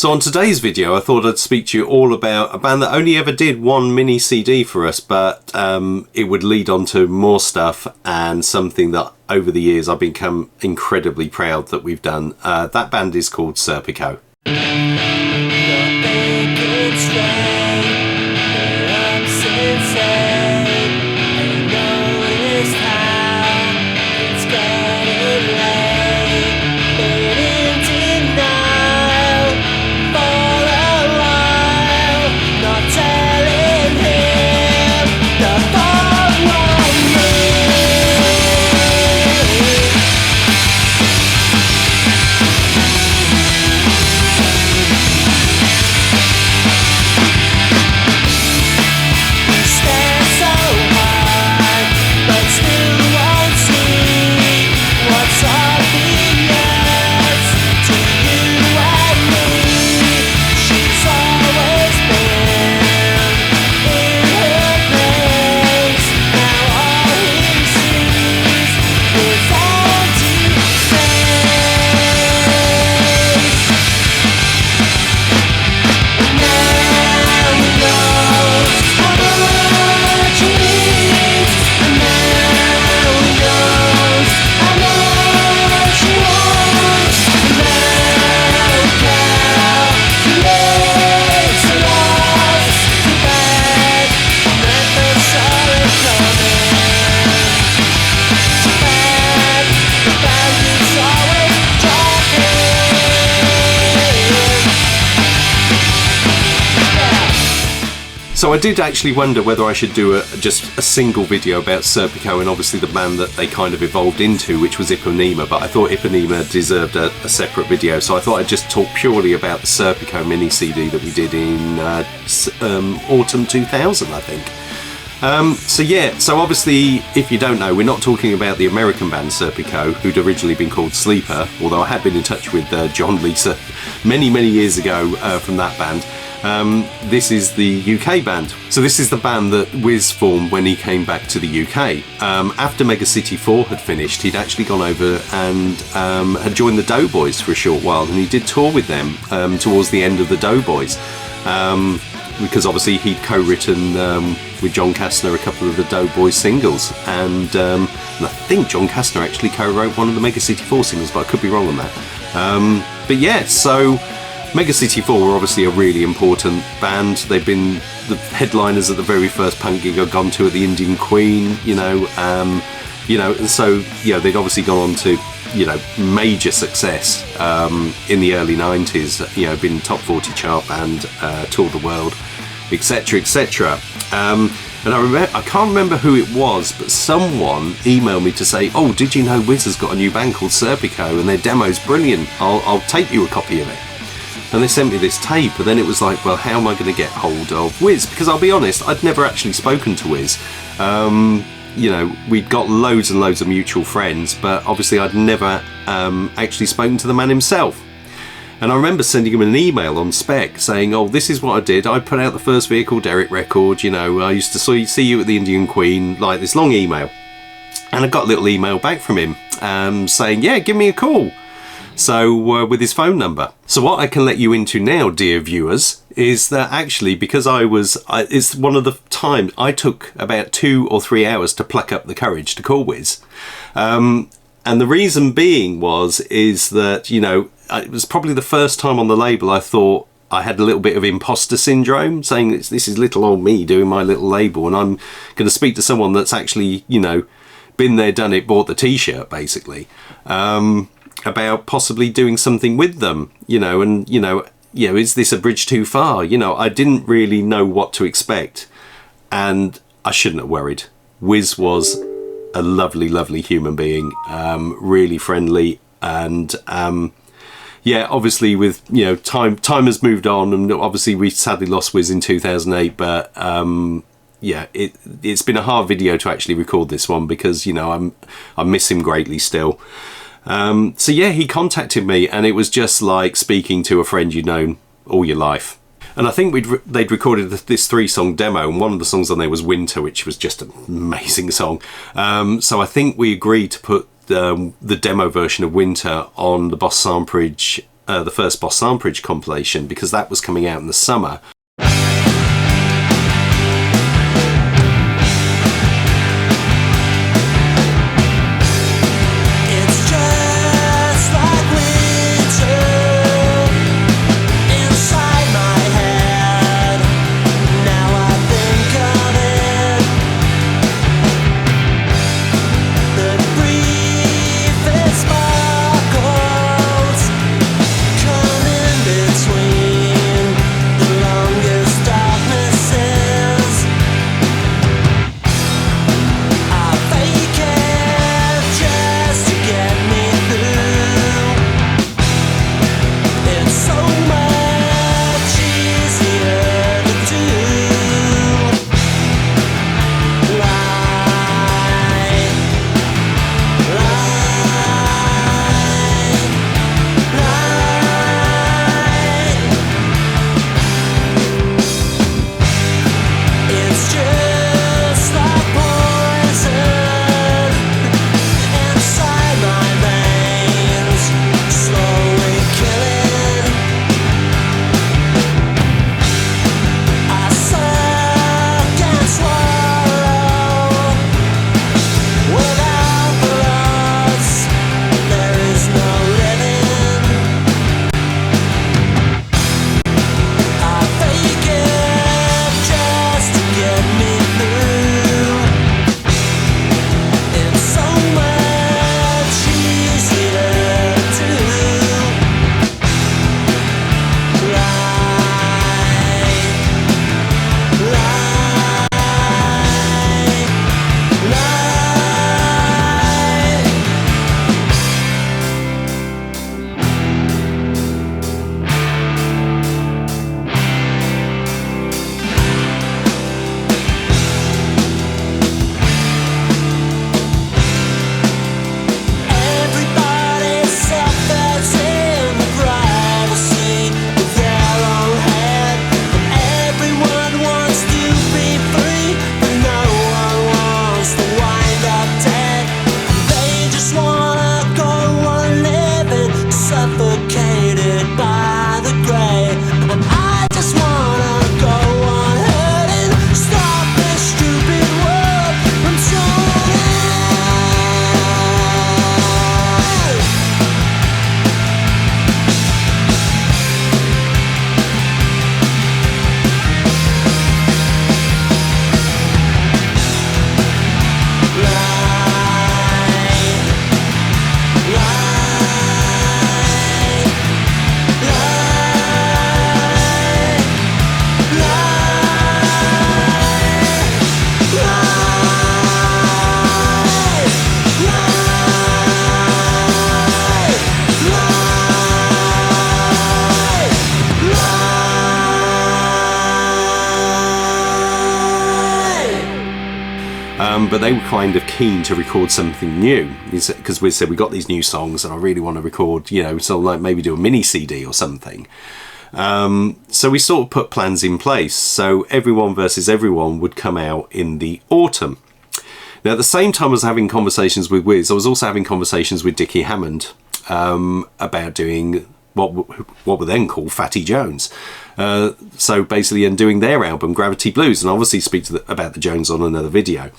So on today's video, I thought I'd speak to you all about a band that only ever did one mini CD for us, but it would lead on to more stuff and something that over the years I've become incredibly proud that we've done. That band is called Serpico. So I did actually wonder whether I should do just a single video about Serpico and obviously the band that they kind of evolved into, which was Iponema, but I thought Iponema deserved a separate video, so I thought I'd just talk purely about the Serpico mini CD that we did in autumn 2000, I think. So obviously, if you don't know, we're not talking about the American band Serpico, who'd originally been called Sleeper, although I had been in touch with John Lisa many years ago from that band. This is the UK band. So this is the band that Wiz formed when he came back to the UK. After Mega City 4 had finished, he'd actually gone over and had joined the Doughboys for a short while, and he did tour with them towards the end of the Doughboys. Because obviously he'd co-written with John Kastner a couple of the Doughboys singles, and I think John Kastner actually co-wrote one of the Mega City 4 singles, but I could be wrong on that. But yeah, so Mega City 4 were obviously a really important band. They've been the headliners at the very first punk gig I'd gone to at the Indian Queen, and so they'd obviously gone on to major success in the early 90s, been top 40 chart band, toured the world, etc, etc. And I can't remember who it was, but someone emailed me to say, oh, did you know Wiz has got a new band called Serpico and their demo's brilliant, I'll tape you a copy of it. And they sent me this tape, and then it was like, well, how am I going to get hold of Wiz? Because I'll be honest, I'd never actually spoken to Wiz. We'd got loads and loads of mutual friends, but obviously I'd never actually spoken to the man himself. And I remember sending him an email on spec saying, oh, this is what I did. I put out the first Vehicle Derek record, I used to see you at the Indian Queen, like this long email. And I got a little email back from him saying, yeah, give me a call. So with his phone number. So what I can let you into now, dear viewers, is that actually, because it's one of the times I took about 2 or 3 hours to pluck up the courage to call Wiz. And the reason being is that, it was probably the first time on the label I thought I had a little bit of imposter syndrome, saying this is little old me doing my little label, and I'm going to speak to someone that's actually, been there, done it, bought the t-shirt, basically. About possibly doing something with them, is this a bridge too far? I didn't really know what to expect, and I shouldn't have worried. Wiz was a lovely human being, really friendly, and obviously with time has moved on, and obviously we sadly lost Wiz in 2008, but it's been a hard video to actually record this one because I miss him greatly still. He contacted me, and it was just like speaking to a friend you've known all your life. And I think they'd recorded this 3-song demo, and one of the songs on there was Winter, which was just an amazing song. So I think we agreed to put the demo version of Winter on the Boss Tuneage the first Boss Tuneage compilation, because that was coming out in the summer. But they were kind of keen to record something new, because we said we got these new songs and I really want to record, you know, so like maybe do a mini CD or something. So we sort of put plans in place. So Everyone versus Everyone would come out in the autumn. Now at the same time I was having conversations with Wiz, I was also having conversations with Dickie Hammond about doing what were then called Fatty Jones. So basically, and doing their album Gravity Blues, and obviously speak about the Jones on another video.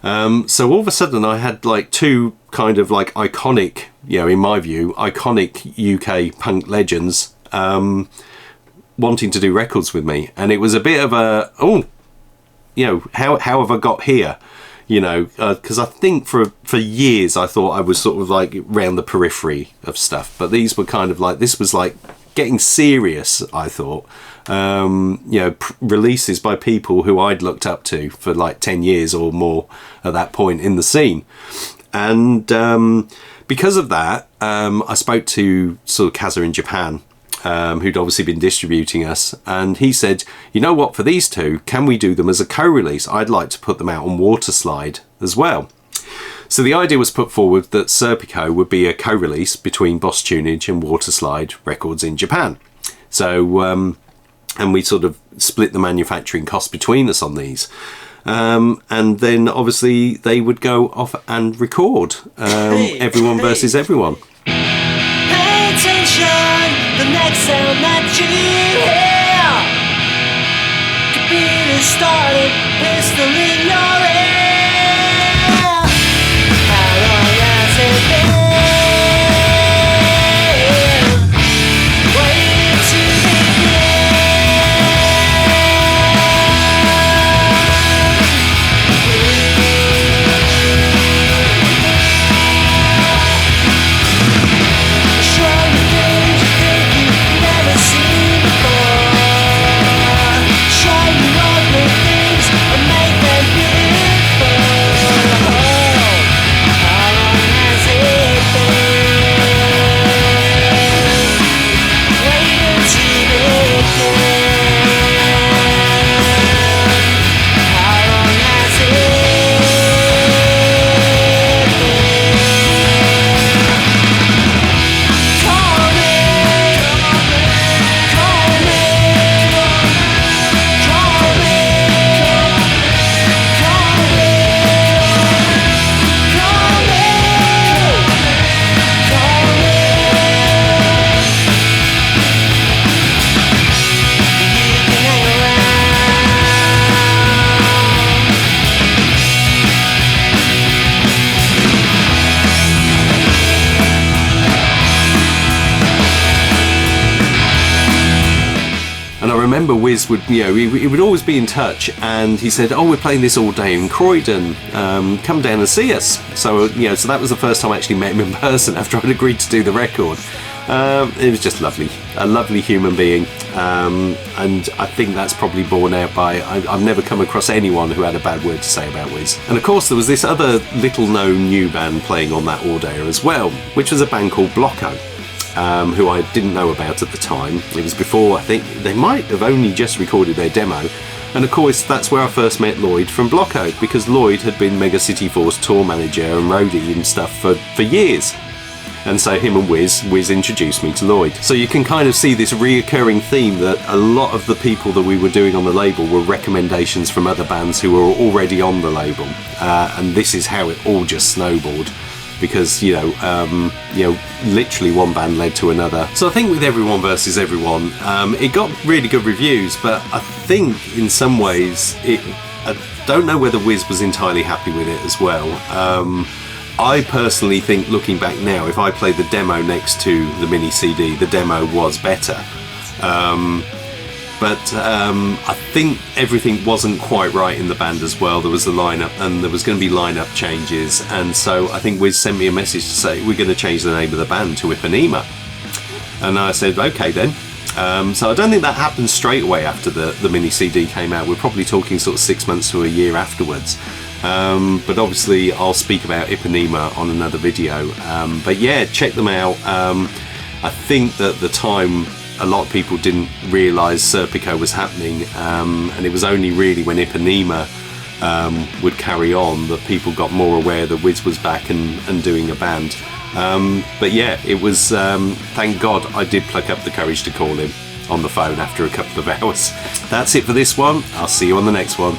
So all of a sudden I had like two kind of like iconic, you know, in my view, iconic UK punk legends wanting to do records with me. And it was a bit of a, oh, you know, how have I got here? You know, because I think for years I thought I was sort of like round the periphery of stuff. But these were kind of like, this was like getting serious, I thought. You know, releases by people who I'd looked up to for like 10 years or more at that point in the scene. And because of that, I spoke to sort of Kaza in Japan, who'd obviously been distributing us, and he said, you know what, for these two, can we do them as a co-release? I'd like to put them out on Waterslide as well. So the idea was put forward that Serpico would be a co-release between Boss Tuneage and Waterslide Records in Japan. So, and we sort of split the manufacturing cost between us on these. And then obviously they would go off and record Everyone versus Everyone. Pay attention. the next sound that you hear could be the starting pistol in your ear. How long has it been waiting to remember Wiz would, he would always be in touch, and he said, "Oh, we're playing this all day in Croydon. Come down and see us." So, so that was the first time I actually met him in person after I'd agreed to do the record. It was just lovely, a lovely human being, and I think that's probably borne out by I've never come across anyone who had a bad word to say about Wiz. And of course, there was this other little-known new band playing on that order as well, which was a band called Blocko. Who I didn't know about at the time. It was before, I think they might have only just recorded their demo, and of course that's where I first met Lloyd from Blocko, because Lloyd had been Mega City Force tour manager and roadie and stuff for years, and so him and Wiz introduced me to Lloyd. So you can kind of see this reoccurring theme that a lot of the people that we were doing on the label were recommendations from other bands who were already on the label, and this is how it all just snowballed. Because literally one band led to another. So I think with Everyone versus Everyone, it got really good reviews, but I think in some ways I don't know whether Wiz was entirely happy with it as well. I personally think, looking back now, if I played the demo next to the mini CD, the demo was better. But I think everything wasn't quite right in the band as well. There was the lineup, and there was going to be lineup changes, and so I think Wiz sent me a message to say we're going to change the name of the band to Ipanema, and I said okay then. So I don't think that happened straight away after the mini CD came out. We're probably talking sort of 6 months to a year afterwards. But obviously I'll speak about Ipanema on another video. But yeah, check them out. I think that at the time a lot of people didn't realise Serpico was happening, and it was only really when Ipanema would carry on that people got more aware that Wiz was back and doing a band. But yeah, it was, thank God I did pluck up the courage to call him on the phone after a couple of hours. That's it for this one. I'll see you on the next one.